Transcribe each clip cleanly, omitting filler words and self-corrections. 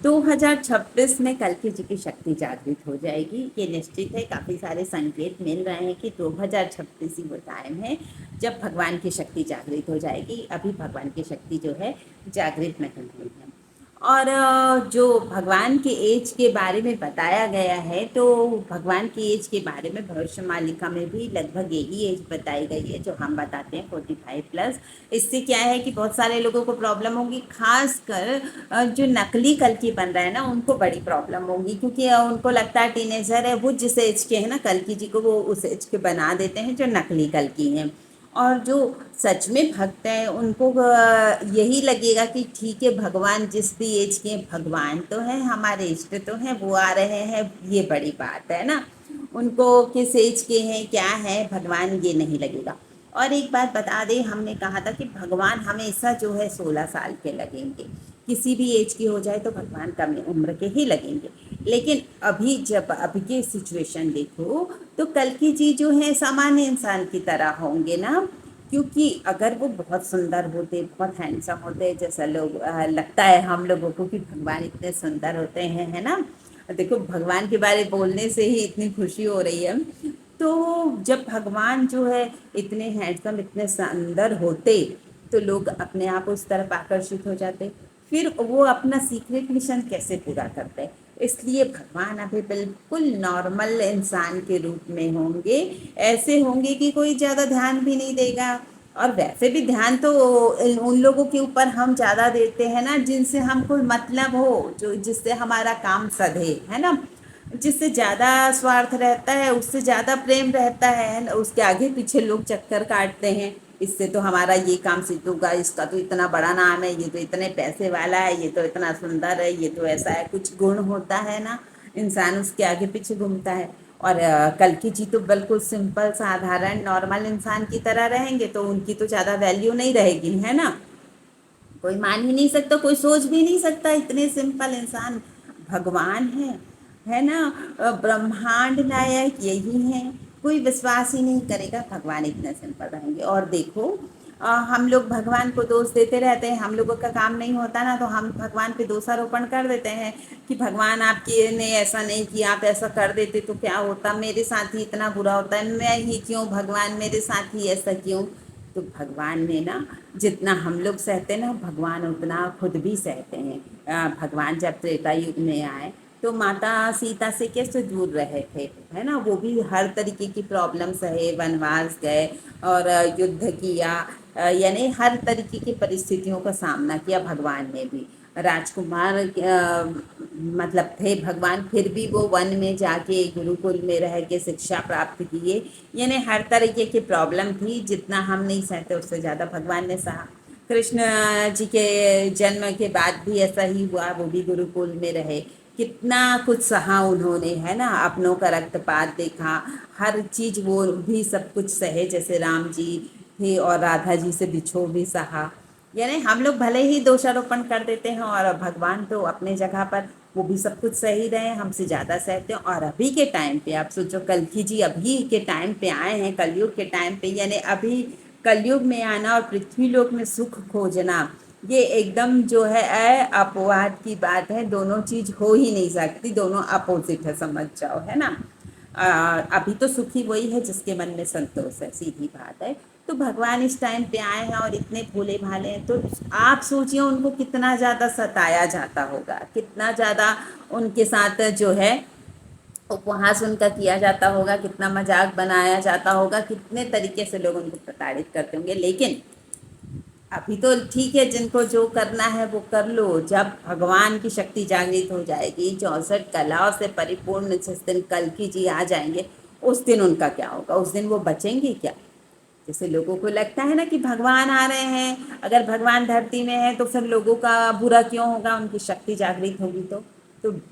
2026 में कल्कि जी की शक्ति जागृत हो जाएगी, ये निश्चित है। काफ़ी सारे संकेत मिल रहे हैं कि 2026 ही वो टाइम है जब भगवान की शक्ति जागृत हो जाएगी। अभी भगवान की शक्ति जो है जागृत नहीं हुई है। और जो भगवान के एज के बारे में बताया गया है, तो भगवान की एज के बारे में भविष्य मालिका में भी लगभग यही एज बताई गई है जो हम बताते हैं, 45+। इससे क्या है कि बहुत सारे लोगों को प्रॉब्लम होगी, खासकर जो नकली कल्कि बन रहा है ना, उनको बड़ी प्रॉब्लम होगी, क्योंकि उनको लगता है टीनेजर है वो, जिस एज के है ना कल्कि जी को, वो उस एज के बना देते हैं जो नकली कल्कि हैं। और जो सच में भक्त हैं उनको यही लगेगा कि ठीक है, भगवान जिस भी एज के भगवान तो हैं, हमारे इष्ट तो हैं, वो आ रहे हैं, ये बड़ी बात है ना। उनको किस एज के हैं क्या है भगवान ये नहीं लगेगा। और एक बात बता दें, हमने कहा था कि भगवान हमेशा जो है 16 साल के लगेंगे। किसी भी एज की हो जाए तो भगवान कम उम्र के ही लगेंगे। लेकिन अभी जब अभी की सिचुएशन देखो तो कल्कि जी जो है सामान्य इंसान की तरह होंगे ना, क्योंकि अगर वो बहुत सुंदर होते, बहुत हैंडसम होते, जैसा लोग लगता है हम लोगों को कि भगवान इतने सुंदर होते हैं, है ना। देखो, भगवान के बारे बोलने से ही इतनी खुशी हो रही है। तो जब भगवान जो है इतने हैंडसम, इतने सुंदर होते, तो लोग अपने आप उस तरफ आकर्षित हो जाते। फिर वो अपना सीक्रेट मिशन कैसे पूरा करते। इसलिए भगवान अभी बिल्कुल नॉर्मल इंसान के रूप में होंगे। ऐसे होंगे कि कोई ज़्यादा ध्यान भी नहीं देगा। और वैसे भी ध्यान तो उन लोगों के ऊपर हम ज़्यादा देते हैं ना जिनसे हमको मतलब हो, जो जिससे हमारा काम सधे, है ना। जिससे ज़्यादा स्वार्थ रहता है, उससे ज़्यादा प्रेम रहता है, उसके आगे पीछे लोग चक्कर काटते हैं। इससे तो हमारा ये काम सिद्ध होगा, इसका तो इतना बड़ा नाम है, ये तो इतने पैसे वाला है, ये तो इतना सुंदर है, ये तो ऐसा है, कुछ गुण होता है ना, इंसान उसके आगे पीछे घूमता है। और कल्कि जी तो बिल्कुल सिंपल साधारण नॉर्मल इंसान की तरह रहेंगे, तो उनकी तो ज़्यादा वैल्यू नहीं रहेगी, है ना। कोई मान ही नहीं सकता, कोई सोच भी नहीं सकता, इतने सिंपल इंसान भगवान है ना। ब्रह्मांड नायक यही है। कोई विश्वास ही नहीं करेगा भगवान इतने सिंपल रहेंगे। और देखो, हम लोग भगवान को दोष देते रहते हैं, हम लोगों का काम नहीं होता ना, तो हम भगवान पे दोषारोपण कर देते हैं कि भगवान आपके ने ऐसा नहीं किया, आप ऐसा कर देते तो क्या होता, मेरे साथ ही इतना बुरा होता है, मैं ही क्यों भगवान, मेरे साथ ही ऐसा क्यों। तो भगवान ने ना, जितना हम लोग सहते हैं ना, भगवान उतना खुद भी सहते हैं। भगवान जब त्रेता युग में आए तो माता सीता से कैसे दूर रहे थे, है ना। वो भी हर तरीके की प्रॉब्लम सहे, वनवास गए और युद्ध किया, यानी हर तरीके की परिस्थितियों का सामना किया भगवान ने भी। राजकुमार मतलब थे भगवान, फिर भी वो वन में जाके गुरुकुल में रह के शिक्षा प्राप्त किए। यानी हर तरीके की प्रॉब्लम थी, जितना हम नहीं सहते उससे ज़्यादा भगवान ने सहा। कृष्ण जी के जन्म के बाद भी ऐसा ही हुआ, वो भी गुरुकुल में रहे, कितना कुछ सहा उन्होंने, है ना। अपनों का रक्तपात देखा, हर चीज़ वो भी सब कुछ सहे, जैसे राम जी थे और राधा जी से बिछो भी सहा। यानी हम लोग भले ही दोषारोपण कर देते हैं, और भगवान तो अपने जगह पर वो भी सब कुछ सही रहे, हमसे ज़्यादा सहते हैं। और अभी के टाइम पे आप सोचो, कल्कि जी अभी के टाइम पे आए हैं, कलयुग के टाइम पे, यानी अभी कलयुग में आना और पृथ्वी लोक में सुख खोजना, ये एकदम जो है अपवाद की बात है। दोनों चीज़ हो ही नहीं सकती, दोनों अपोजिट है, समझ जाओ, है ना। अभी तो सुखी वही है जिसके मन में संतोष है, सीधी बात है। तो भगवान इस टाइम पे आए हैं और इतने भोले भाले हैं, तो आप सोचिए उनको कितना ज़्यादा सताया जाता होगा, कितना ज़्यादा उनके साथ जो है उपहास उनका किया जाता होगा, कितना मजाक बनाया जाता होगा, कितने तरीके से लोग उनको प्रताड़ित करते होंगे। लेकिन अभी तो ठीक है, जिनको जो करना है वो कर लो। जब भगवान की शक्ति जागृत हो जाएगी, 64 कलाओं से परिपूर्ण जिस दिन कल्कि जी आ जाएंगे, उस दिन उनका क्या होगा, उस दिन वो बचेंगे क्या। जैसे लोगों को लगता है ना कि भगवान आ रहे हैं, अगर भगवान धरती में है तो फिर लोगों का बुरा क्यों होगा, उनकी शक्ति जागृत होगी तो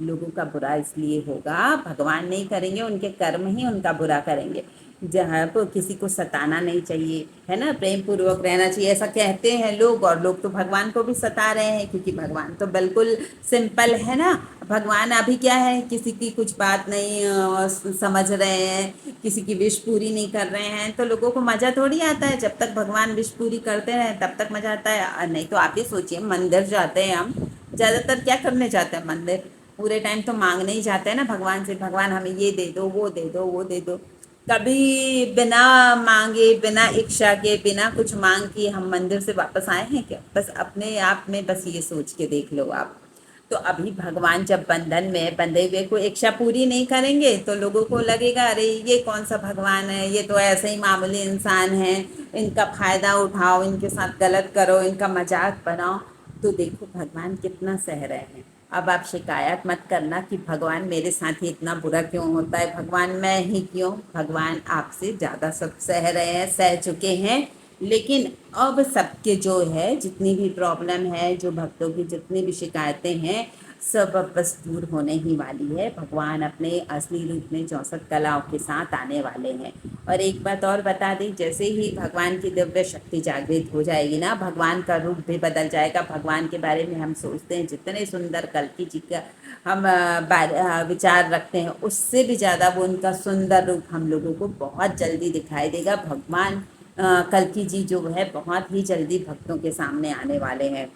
लोगों का बुरा इसलिए होगा, भगवान नहीं करेंगे, उनके कर्म ही उनका बुरा करेंगे। जहाँ पर किसी को सताना नहीं चाहिए, है ना, प्रेम पूर्वक रहना चाहिए, ऐसा कहते हैं लोग। और लोग तो भगवान को भी सता रहे हैं, क्योंकि भगवान तो बिल्कुल सिंपल है ना। भगवान अभी क्या है, किसी की कुछ बात नहीं समझ रहे हैं, किसी की विश पूरी नहीं कर रहे हैं, तो लोगों को मज़ा थोड़ी आता है। जब तक भगवान विश पूरी करते रहें तब तक मज़ा आता है। नहीं तो आप ही सोचिए, मंदिर जाते हैं हम, ज़्यादातर क्या करने जाते हैं मंदिर, पूरे टाइम तो मांगने ही जाते हैं ना भगवान से, भगवान हमें ये दे दो, वो दे दो, वो दे दो। कभी बिना मांगे, बिना इच्छा के, बिना कुछ मांग के हम मंदिर से वापस आए हैं क्या? बस अपने आप में बस ये सोच के देख लो आप। तो अभी भगवान जब बंधन में बंधे हुए को इच्छा पूरी नहीं करेंगे तो लोगों को लगेगा अरे ये कौन सा भगवान है, ये तो ऐसे ही मामूली इंसान है, इनका फ़ायदा उठाओ, इनके साथ गलत करो, इनका मजाक बनाओ। तो देखो भगवान कितना सह रहे हैं। अब आप शिकायत मत करना कि भगवान मेरे साथ ही इतना बुरा क्यों होता है, भगवान मैं ही क्यों। भगवान आपसे ज़्यादा सब सह रहे हैं, सह चुके हैं। लेकिन अब सबके जो है जितनी भी प्रॉब्लम है, जो भक्तों की जितनी भी शिकायतें हैं, सब अब बस दूर होने ही वाली है। भगवान अपने असली रूप में 64 कलाओं के साथ आने वाले हैं। और एक बात और बता दी, जैसे ही भगवान की दिव्य शक्ति जागृत हो जाएगी ना, भगवान का रूप भी बदल जाएगा। भगवान के बारे में हम सोचते हैं जितने सुंदर कल्कि जी का हम विचार रखते हैं, उससे भी ज़्यादा वो उनका सुंदर रूप हम लोगों को बहुत जल्दी दिखाई देगा। भगवान कल्कि जी जो है बहुत ही जल्दी भक्तों के सामने आने वाले हैं।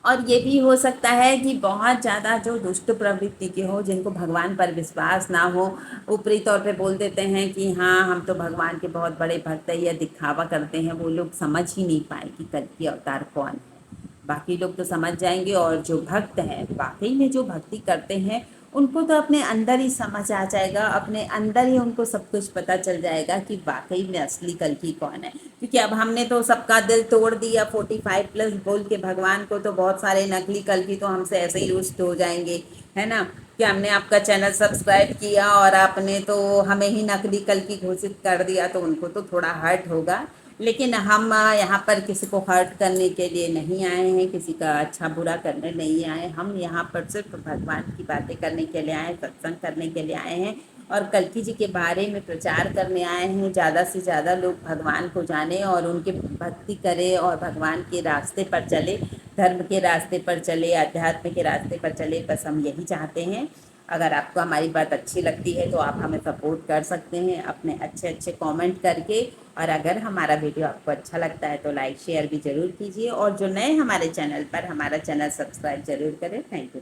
और ये भी हो सकता है कि बहुत ज़्यादा जो दुष्ट प्रवृत्ति के हो, जिनको भगवान पर विश्वास ना हो, ऊपरी तौर पे बोल देते हैं कि हाँ हम तो भगवान के बहुत बड़े भक्त हैं, या दिखावा करते हैं, वो लोग समझ ही नहीं पाए कि कल्कि अवतार कौन है। बाकी लोग तो समझ जाएंगे, और जो भक्त हैं वाकई में जो भक्ति करते हैं, उनको तो अपने अंदर ही समझ आ जाएगा, अपने अंदर ही उनको सब कुछ पता चल जाएगा कि वाकई में असली कल्कि कौन है। क्योंकि अब हमने तो सबका दिल तोड़ दिया 45+ बोल के भगवान को, तो बहुत सारे नकली कल्कि तो हमसे ऐसे ही रुष्ट हो जाएंगे, है ना। कि हमने आपका चैनल सब्सक्राइब किया और आपने तो हमें ही नकली कल्कि घोषित कर दिया, तो उनको तो थोड़ा हर्ट होगा। लेकिन हम यहाँ पर किसी को हर्ट करने के लिए नहीं आए हैं, किसी का अच्छा बुरा करने नहीं आए। हम यहाँ पर सिर्फ भगवान की बातें करने के लिए आए, सत्संग करने के लिए आए हैं, और कल्कि जी के बारे में प्रचार करने आए हैं। ज़्यादा से ज़्यादा लोग भगवान को जाने और उनके भक्ति करें और भगवान के रास्ते पर चले, धर्म के रास्ते पर चले, अध्यात्म के रास्ते पर चले, बस हम यही चाहते हैं। अगर आपको हमारी बात अच्छी लगती है तो आप हमें सपोर्ट कर सकते हैं अपने अच्छे अच्छे कमेंट करके। और अगर हमारा वीडियो आपको अच्छा लगता है तो लाइक शेयर भी ज़रूर कीजिए, और जो नए हमारे चैनल पर, हमारा चैनल सब्सक्राइब ज़रूर करें। Thank you.